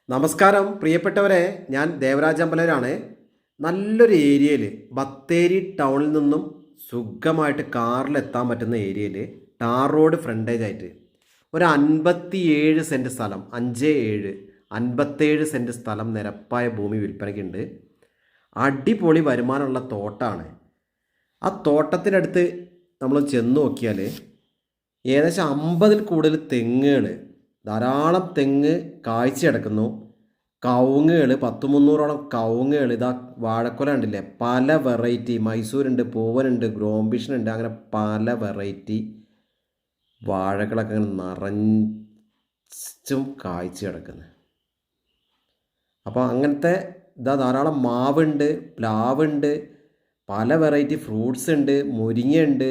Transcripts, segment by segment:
നമസ്കാരം പ്രിയപ്പെട്ടവരെ, ഞാൻ ദേവരാജ് അമ്പലരാണ്. നല്ലൊരു ഏരിയയിൽ ബത്തേരി ടൗണിൽ നിന്നും സുഖമായിട്ട് കാറിലെത്താൻ പറ്റുന്ന ഏരിയയിൽ ടാർ റോഡ് ഫ്രണ്ടേജ് ആയിട്ട് ഒരു 57 സെൻറ്റ് സ്ഥലം 57 സെൻറ്റ് സ്ഥലം നിരപ്പായ ഭൂമി വിൽപ്പനയ്ക്കുണ്ട്. അടിപൊളി വരുമാനമുള്ള തോട്ടമാണ്. ആ തോട്ടത്തിനടുത്ത് നമ്മൾ ചെന്ന് നോക്കിയാൽ ഏകദേശം 50-ൽ കൂടുതൽ തെങ്ങുകൾ, ധാരാളം തെങ്ങ് കായ്ച്ചു കിടക്കുന്നു. കവുങ്ങുകൾ 100-300ഓളം കവുങ്ങുകൾ, ഇതാ വാഴക്കൊല ഉണ്ടില്ലേ, പല വെറൈറ്റി, മൈസൂരുണ്ട്, പൂവനുണ്ട്, ഗ്രോംബിഷനുണ്ട്, അങ്ങനെ പല വെറൈറ്റി വാഴകളൊക്കെ അങ്ങനെ നിറച്ചും കായ്ച്ചു കിടക്കുന്നത്. അപ്പോൾ അങ്ങനത്തെ ഇതാ ധാരാളം മാവുണ്ട്, പ്ലാവുണ്ട്, പല വെറൈറ്റി ഫ്രൂട്ട്സ് ഉണ്ട്, മുരിങ്ങയുണ്ട്,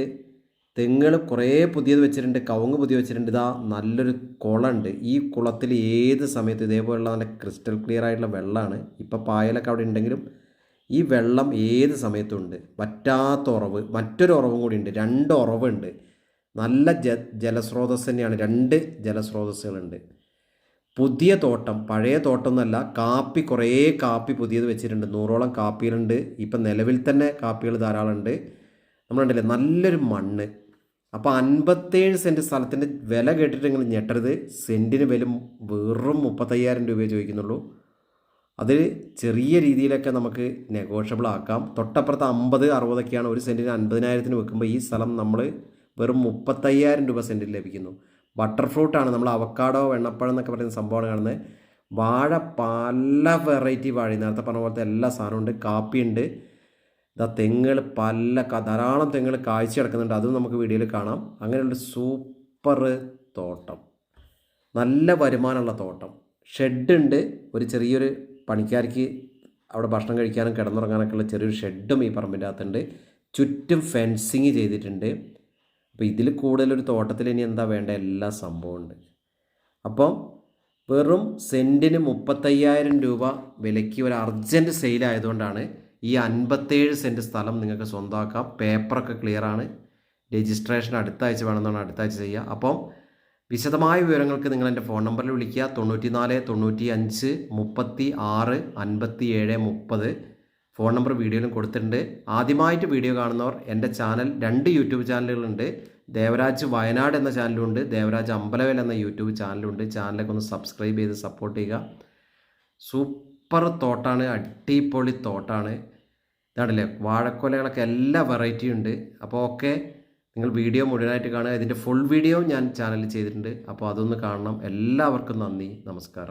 തെങ്ങുകൾ കുറേ പുതിയത് വെച്ചിട്ടുണ്ട്, കവുങ്ങ് പുതിയ വെച്ചിട്ടുണ്ട്. ഇതാ നല്ലൊരു കുളമുണ്ട്. ഈ കുളത്തിൽ ഏത് സമയത്ത് ഇതേപോലുള്ള നല്ല ക്രിസ്റ്റൽ ക്ലിയർ ആയിട്ടുള്ള വെള്ളമാണ്. ഇപ്പോൾ പായലൊക്കെ അവിടെ ഉണ്ടെങ്കിലും ഈ വെള്ളം ഏത് സമയത്തും ഉണ്ട്. വറ്റാത്ത ഉറവ്, മറ്റൊരു ഉറവും കൂടി ഉണ്ട്, 2 ഉറവുണ്ട്. നല്ല ജലസ്രോതസ് തന്നെയാണ്, 2 ജലസ്രോതസ്സുകളുണ്ട്. പുതിയ തോട്ടം, പഴയ തോട്ടമൊന്നുമല്ല. കാപ്പി, കുറേ കാപ്പി പുതിയത് വെച്ചിട്ടുണ്ട്, 100ഓളം കാപ്പികളുണ്ട്. ഇപ്പം നിലവിൽ തന്നെ കാപ്പികൾ ധാരാളം ഉണ്ട്. നമ്മളുണ്ടല്ലേ, നല്ലൊരു മണ്ണ്. അപ്പോൾ 57 സെൻറ്റ് സ്ഥലത്തിൻ്റെ വില കേട്ടിട്ട് നിങ്ങൾ ഞെട്ടരുത്. സെൻറ്റിന് വില വെറും 35,000 രൂപയെ ചോദിക്കുന്നുള്ളൂ. അതിൽ ചെറിയ രീതിയിലൊക്കെ നമുക്ക് നെഗോഷ്യബിൾ ആക്കാം. തൊട്ടപ്പുറത്ത് 50-60ഒക്കെയാണ്. ഒരു സെൻറ്റിന് 50,000-ന് വെക്കുമ്പോൾ ഈ സ്ഥലം നമ്മൾ വെറും 35,000 രൂപ സെൻറ്റിൽ ലഭിക്കുന്നു. ബട്ടർ ഫ്രൂട്ടാണ്, നമ്മൾ അവക്കാഡോ, വെണ്ണപ്പഴം എന്നൊക്കെ പറയുന്ന സംഭവമാണ് കാണുന്നത്. വാഴ, പല വെറൈറ്റി വാഴ, നേരത്തെ പറഞ്ഞ പോലത്തെ എല്ലാ സാധനമുണ്ട്. കാപ്പിയുണ്ട്, ഇതാ തെങ്ങുകൾ, ധാരാളം തെങ്ങുകൾ കാഴ്ച കിടക്കുന്നുണ്ട്. അതും നമുക്ക് വീഡിയോയിൽ കാണാം. അങ്ങനെയുള്ള സൂപ്പർ തോട്ടം, നല്ല വരുമാനമുള്ള തോട്ടം. ഷെഡുണ്ട്, ഒരു ചെറിയൊരു പണിക്കാർക്ക് അവിടെ ഭക്ഷണം കഴിക്കാനും കിടന്നുറങ്ങാനൊക്കെ ഉള്ള ചെറിയൊരു ഷെഡും ഈ പറമ്പിൻ്റെ അകത്തുണ്ട്. ചുറ്റും ഫെൻസിങ് ചെയ്തിട്ടുണ്ട്. അപ്പോൾ ഇതിൽ കൂടുതലൊരു തോട്ടത്തിൽ ഇനി എന്താ വേണ്ട, എല്ലാ സംഭവമുണ്ട്. അപ്പോൾ വെറും സെൻറ്റിന് 35,000 രൂപ വിലയ്ക്ക് ഒരു അർജൻറ്റ് സെയിലായതുകൊണ്ടാണ് ഈ 57 സെൻറ്റ് സ്ഥലം നിങ്ങൾക്ക് സ്വന്തമാക്കാം. പേപ്പറൊക്കെ ക്ലിയറാണ്. രജിസ്ട്രേഷൻ അടുത്ത ആഴ്ച വേണമെന്നാണ്, അടുത്ത ആഴ്ച ചെയ്യുക. അപ്പം വിശദമായ വിവരങ്ങൾക്ക് നിങ്ങൾ എൻ്റെ ഫോൺ നമ്പറിൽ വിളിക്കുക. 94 95 36 57 30. ഫോൺ നമ്പർ വീഡിയോയിലും കൊടുത്തിട്ടുണ്ട്. ആദ്യമായിട്ട് വീഡിയോ കാണുന്നവർ, എൻ്റെ ചാനൽ 2 യൂട്യൂബ് ചാനലുകളുണ്ട്. ദേവരാജ് വയനാട് എന്ന ചാനലുണ്ട്, ദേവരാജ് അമ്പലവേൽ എന്ന യൂട്യൂബ് ചാനലുണ്ട്. ചാനലൊക്കെ ഒന്ന് സബ്സ്ക്രൈബ് ചെയ്ത് സപ്പോർട്ട് ചെയ്യുക. സൂപ്പർ തോട്ടാണ്, അടിപൊളി തോട്ടാണ്. ഇതാണല്ലേ, വാഴക്കൊലകളൊക്കെ എല്ലാ വെറൈറ്റിയും ഉണ്ട്. അപ്പോൾ ഓക്കെ, നിങ്ങൾ വീഡിയോ മുഴുവനായിട്ട് കാണുക. ഇതിൻ്റെ ഫുൾ വീഡിയോ ഞാൻ ചാനലിൽ ചെയ്തിട്ടുണ്ട്. അപ്പോൾ അതൊന്ന് കാണണം. എല്ലാവർക്കും നന്ദി, നമസ്കാരം.